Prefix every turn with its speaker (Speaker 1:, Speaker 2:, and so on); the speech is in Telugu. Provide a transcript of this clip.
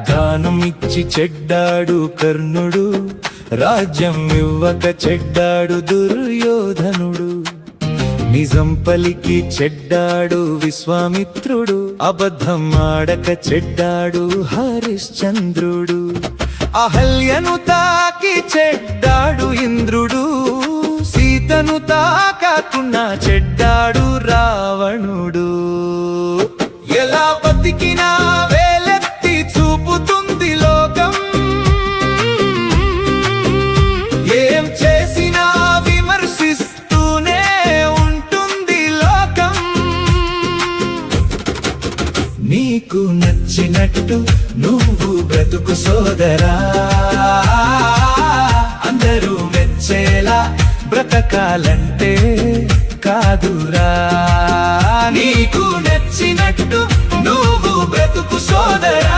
Speaker 1: దానమిచ్చి చెడ్డాడు కర్ణుడు, రాజ్యం ఇవ్వక చెడ్డాడు దుర్యోధనుడు. నిజం పలికి చెడ్డాడు విశ్వామిత్రుడు, అబద్ధం ఆడక చెడ్డాడు హరిశ్చంద్రుడు. అహల్యను తాకి చెడ్డాడు ఇంద్రుడు, సీతను తాకాకున్నా చెడ్డాడు రావణుడు. ఎలా బతికినా వేలెత్తి చూపుతుంది లోకం, ఏం చేసినా విమర్శిస్తూనే ఉంటుంది లోకం. నీకు నచ్చినట్టు నువ్వు బ్రతుకు సోదరా, అందరూ మెచ్చేలా బ్రతకాలంటే కాదురా. నీకు నచ్చినట్టు నువ్వు బ్రతుకు సోదరా.